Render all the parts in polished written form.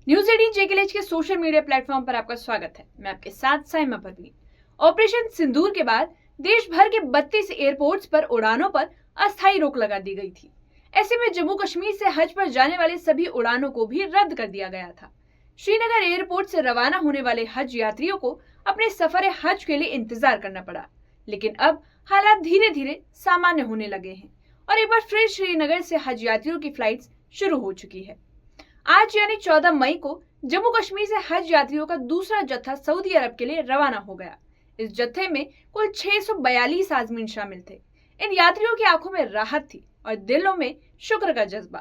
News 18 JKLH के social media platform पर आपका स्वागत है। मैं आपके साथ साइमा परवीन। ऑपरेशन सिंदूर के बाद देश भर के 32 एयरपोर्ट्स पर उड़ानों पर अस्थायी रोक लगा दी गई थी। ऐसे में जम्मू कश्मीर से हज पर जाने वाले सभी उड़ानों को भी रद्द कर दिया गया था। श्रीनगर एयरपोर्ट से रवाना होने वाले हज यात्रियों को अपने सफर हज के लिए इंतजार करना पड़ा, लेकिन अब हालात धीरे धीरे सामान्य होने लगे हैं और एक बार फिर श्रीनगर से हज यात्रियों की फ्लाइट्स शुरू हो चुकी है। आज यानी 14 मई को जम्मू कश्मीर से हज यात्रियों का दूसरा जत्था सऊदी अरब के लिए रवाना हो गया। इस जत्थे में कुल 642 आजमीन शामिल थे। इन यात्रियों की आंखों में राहत थी और दिलों में शुक्र का जज्बा।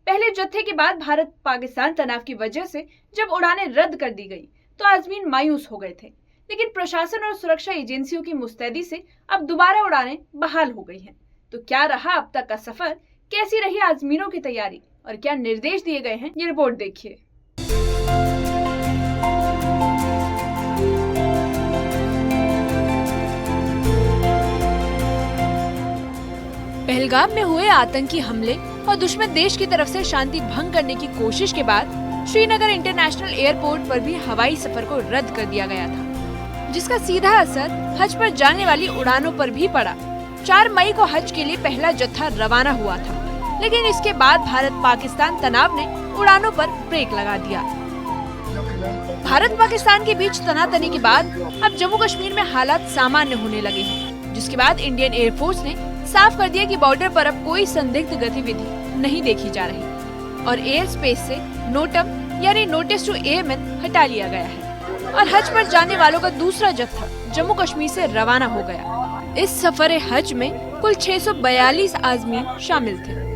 पहले जत्थे के बाद भारत पाकिस्तान तनाव की वजह से जब उड़ानें रद्द कर दी गई तो आजमीन मायूस हो गए थे, लेकिन प्रशासन और सुरक्षा एजेंसियों की मुस्तैदी से अब दोबारा उड़ानें बहाल हो गई हैं। तो क्या रहा अब तक का सफर, कैसी रही आजमीनों की तैयारी और क्या निर्देश दिए गए हैं, ये रिपोर्ट देखिए। पहलगाम में हुए आतंकी हमले और दुश्मन देश की तरफ से शांति भंग करने की कोशिश के बाद श्रीनगर इंटरनेशनल एयरपोर्ट पर भी हवाई सफर को रद्द कर दिया गया था, जिसका सीधा असर हज पर जाने वाली उड़ानों पर भी पड़ा। 4 मई को हज के लिए पहला जत्था रवाना हुआ था, लेकिन इसके बाद भारत पाकिस्तान तनाव ने उड़ानों पर ब्रेक लगा दिया। भारत पाकिस्तान के बीच तनातनी के बाद अब जम्मू कश्मीर में हालात सामान्य होने लगे हैं, जिसके बाद इंडियन एयरफोर्स ने साफ कर दिया कि बॉर्डर पर अब कोई संदिग्ध गतिविधि नहीं देखी जा रही और एयर स्पेस से नोटम यानी नोटिस टू एयरमैन हटा लिया गया है और हज पर जाने वालों का दूसरा जत्था जम्मू कश्मीर से रवाना हो गया। इस सफर हज में कुल 642 आजमीन शामिल थे।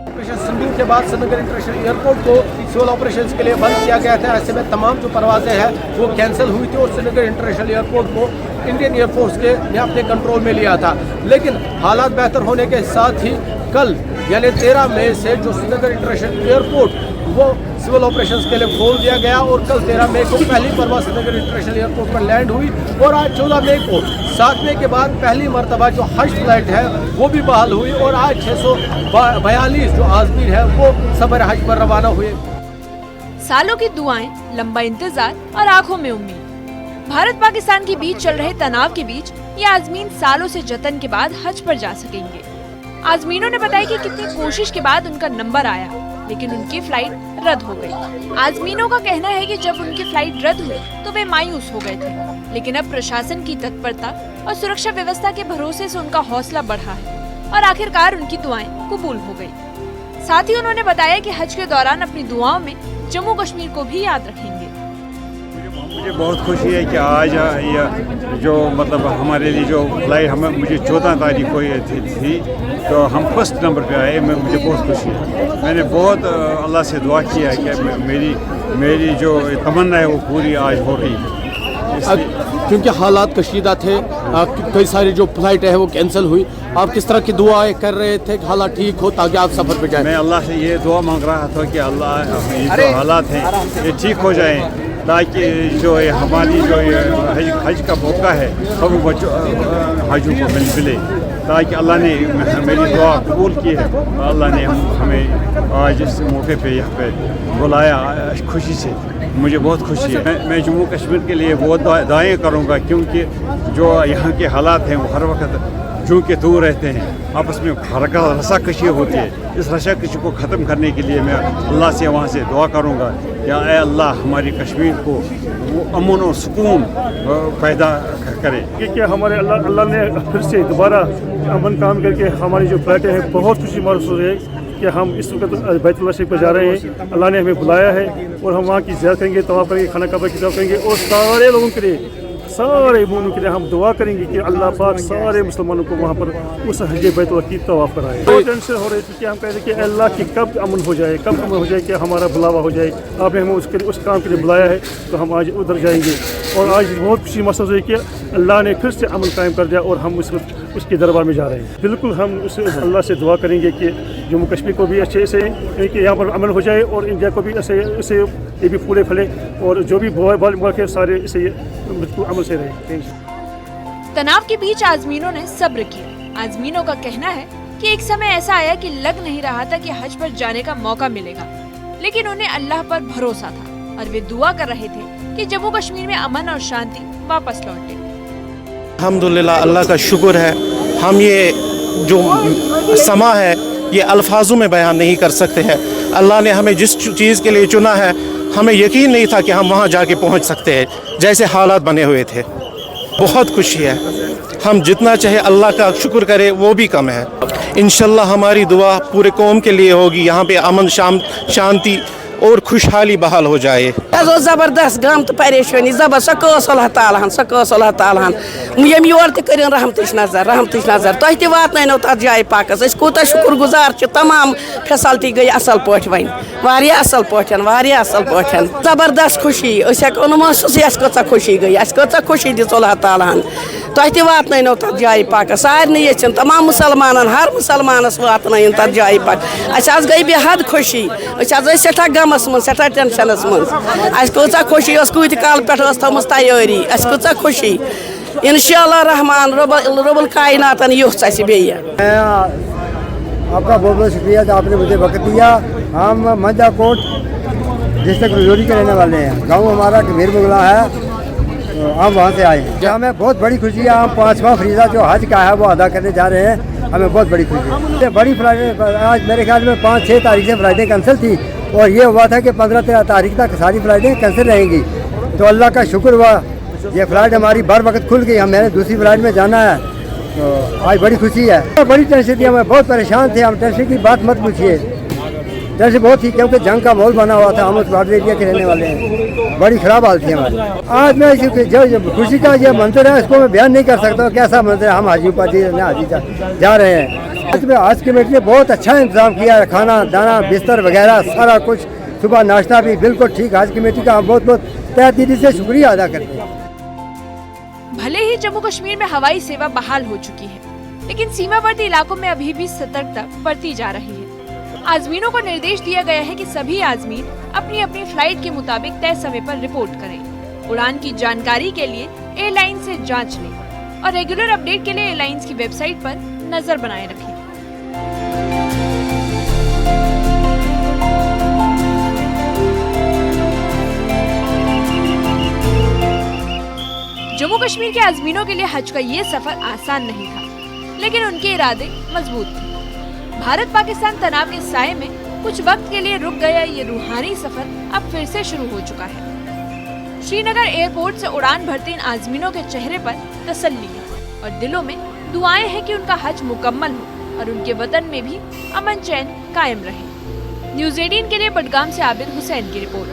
ऑपरेशन सिंदूर के बाद श्रीनगर इंटरनेशनल एयरपोर्ट को सिविल ऑपरेशंस के लिए बंद किया गया था। ऐसे में तमाम जो परवाजें हैं वो कैंसिल हुई थी और श्रीनगर इंटरनेशनल एयरपोर्ट को इंडियन एयरफोर्स के ने अपने कंट्रोल में लिया था। लेकिन हालात बेहतर होने के साथ ही कल यानी 13 मई से जो श्रीनगर इंटरनेशनल एयरपोर्ट वो सिविल ऑपरेशंस के लिए खोल दिया गया और कल 13 मई को पहली परवाज श्रीनगर इंटरनेशनल एयरपोर्ट पर लैंड हुई और आज 14 मई को 7 मई के बाद पहली मरतबा जो हज फ्लाइट है वो भी बहाल हुई और आज 642 जो आजमीन है वो सफर हज पर रवाना हुए। सालों की दुआएं, लंबा इंतजार और आंखों में उम्मीद। भारत पाकिस्तान के बीच चल रहे तनाव के बीच ये आजमीन सालों से जतन के बाद हज पर जा सकेंगे। आजमीनों ने बताया कि कितनी कोशिश के बाद उनका नंबर आया, लेकिन उनकी फ्लाइट रद्द हो गई। आजमीनों का कहना है कि जब उनकी फ्लाइट रद्द हुई तो वे मायूस हो गए थे, लेकिन अब प्रशासन की तत्परता और सुरक्षा व्यवस्था के भरोसे से उनका हौसला बढ़ा है और आखिरकार उनकी दुआएं कबूल हो गई। साथ ही उन्होंने बताया कि हज के दौरान अपनी दुआओं में जम्मू कश्मीर को भी याद रखेंगे। मुझे बहुत खुशी है कि आज ये जो मतलब हमारे लिए जो फ्लाइट मुझे 14 तारीख को ये थी तो हम फर्स्ट नंबर पे आए। मुझे बहुत खुशी है। मैंने बहुत अल्लाह से दुआ किया है कि मेरी जो तमन्ना है वो पूरी आज हो रही है। क्योंकि हालात कशीदा थे, कई सारी जो फ्लाइट है वो कैंसिल हुई, आप किस तरह की दुआएं कर रहे थे कि हालात ठीक हो ताकि आप सफर पे जाएं? मैं अल्लाह से ये दुआ मांग रहा था कि अल्लाह ये जो हालात हैं ये ठीक हो जाएं ताकि जो हमारी जो हज का मौका है सब बच्चों हजों को मिले, ताकि अल्लाह ने मेरी दुआ कबूल की है। अल्लाह ने हमें आज इस मौके पे यहाँ पे बुलाया खुशी से। मुझे बहुत खुशी है। मैं जम्मू कश्मीर के लिए बहुत दुआएं करूँगा, क्योंकि जो यहाँ के हालात हैं वो हर वक्त जो के दूर रहते हैं, आपस में रस्साकशी होती है। इस रस्साकशी को ख़त्म करने के लिए मैं अल्लाह से वहाँ से दुआ करूँगा या ऐ अल्लाह हमारी कश्मीर को वो अमन और सुकून पैदा करे। क्योंकि हमारे अल्लाह ने फिर से दोबारा अमन काम करके हमारी जो फ्लाइटें हैं बहुत खुशी महसूस है कि हम इस वक्त बैतुल्लाह शरीफ पर जा रहे हैं। अल्लाह ने हमें बुलाया है और हम वहाँ की ज़ियारत करेंगे, तवाफ़ करेंगे, खाना काबा की तवाफ़ करेंगे और सारे लोगों के लिए, सारे मोमिनों के लिए हम दुआ करेंगे कि अल्लाह पाक सारे मुसलमानों को वहाँ पर उस हज बैतुल्लाह की तवाफ़ कराए। तो टेंशन हो रही थी कि हम कह रहे कि अल्लाह की कब अमन हो जाए, कब अमन हो जाए कि हमारा बुलावा हो जाए। आपने हमें उस काम के लिए बुलाया है तो हम आज उधर जाएंगे और आज बहुत खुशी महसूस हुई कि अल्लाह ने फिर से अमन कायम कर दिया और हम उसके दरबार में जा रहे हैं। बिल्कुल हम उस अल्लाह से दुआ करेंगे कि जम्मू कश्मीर को भी अच्छे से कि यहाँ पर अमन हो जाए और इंडिया को भी ऐसे ये भी फूले फले और जो भी मुल्क है सारे इसे बिल्कुल अमल से रहे। तनाव के बीच आजमीनों ने सब्र किया। आजमीनों का कहना है कि एक समय ऐसा आया कि लग नहीं रहा था कि हज पर जाने का मौका मिलेगा, लेकिन उन्हें अल्लाह पर भरोसा था और वे दुआ कर रहे थे कि जम्मू कश्मीर में अमन और शांति वापस लौटे। अल्हम्दुलिल्लाह, अल्लाह का शुक्र है। हम ये जो समा है ये अल्फाजों में बयान नहीं कर सकते हैं। अल्लाह ने हमें जिस चीज़ के लिए चुना है, हमें यकीन नहीं था कि हम वहाँ जाके पहुँच सकते हैं जैसे हालात बने हुए थे। बहुत खुशी है, हम जितना चाहे अल्लाह का शुक्र करें वो भी कम है। इंशाल्लाह हमारी दुआ पूरे कौम के लिए होगी, यहाँ पे अमन शांति और खुशहाली बहाल हो जाए। जबरदस्त गम तो परेशानी जबरदस्त अल्लाह ताला यम योर तन रहमत नजर तुम वातनो तथ जाए पाकस कूत शुक्र गुजार तमाम फैसलटी गई असल पे वन असल पे जबरदस्त खुशी हेको महसूस कचा खुशी गई कचा खुशी दिस अल्लाह ताला तुम वातनो तथ जाए पाकस सारे तमाम मुसलमान हर मुसलमानस वातन तथ जाए पाक अस गई बेहद खुशी सठा गमस मन सठा टेंशनस मन कूचा खुशी कूत काल पे थमस तैयारी कूचा खुशी इंशाअल्लाह रहमान रब्बुल कायनातन युथ बे। आपका बहुत बहुत शुक्रिया कि आपने मुझे वक्त दिया। हम मंजाकोट डिस्ट्रिक्ट रजौरी के रहने वाले हैं। गांव हमारा कबीर मुगला है, तो हम वहाँ से आए हैं। हमें बहुत बड़ी खुशी है। हम 5वां फरीज़ा जो हज का है वो अदा करने जा रहे हैं। हमें बहुत बड़ी खुशी है। बड़ी फ्लाइटें आज मेरे ख्याल में 5-6 तारीख से फ्लाइटें कैंसिल थी और ये हुआ था कि 15 तारीख तक सारी फ्लाइटें कैंसिल रहेंगी। तो अल्लाह का शुक्र हुआ, ये फ्लाइट हमारी बर वक्त खुल गई। मैंने दूसरी फ्लाइट में जाना है, तो आज बड़ी खुशी है। बड़ी टेंशन थी, हमें बहुत परेशान थे। हम टेंशन की बात मत पूछिए, टेंशन बहुत थी क्योंकि जंग का माहौल बना हुआ था। हम उस बॉर्डर एरिया के रहने वाले हैं। बड़ी ख़राब हालत थी हमारी। आज मैं जो खुशी का ये मंजर है इसको मैं बयान नहीं कर सकता कैसा मंजर है। हम हाजी पाजी हाजी जा रहे हैं। आज कमेटी ने बहुत अच्छा इंतजाम किया है, खाना दाना बिस्तर वगैरह सारा कुछ, सुबह नाश्ता भी बिल्कुल ठीक। आज कमेटी का हम बहुत बहुत तहे दिल से शुक्रिया अदा करते हैं। भले ही जम्मू कश्मीर में हवाई सेवा बहाल हो चुकी है, लेकिन सीमावर्ती इलाकों में अभी भी सतर्कता बरती जा रही है। आज़मीनों को निर्देश दिया गया है कि सभी आज़मीन अपनी अपनी फ्लाइट के मुताबिक तय समय पर रिपोर्ट करें। उड़ान की जानकारी के लिए एयरलाइन से जांच लें और रेगुलर अपडेट के लिए एयरलाइंस की वेबसाइट पर नजर बनाए रखें। जम्मू कश्मीर के आज़मीनों के लिए हज का ये सफर आसान नहीं था, लेकिन उनके इरादे मजबूत थे। भारत पाकिस्तान तनाव के साए में कुछ वक्त के लिए रुक गया ये रूहानी सफर अब फिर से शुरू हो चुका है। श्रीनगर एयरपोर्ट से उड़ान भरते इन आज़मीनों के चेहरे पर तसल्ली है और दिलों में दुआएं हैं कि उनका हज मुकम्मल हो और उनके वतन में भी अमन चैन कायम रहे। न्यूज़ 18 के लिए बडगाम से आबिद हुसैन की रिपोर्ट।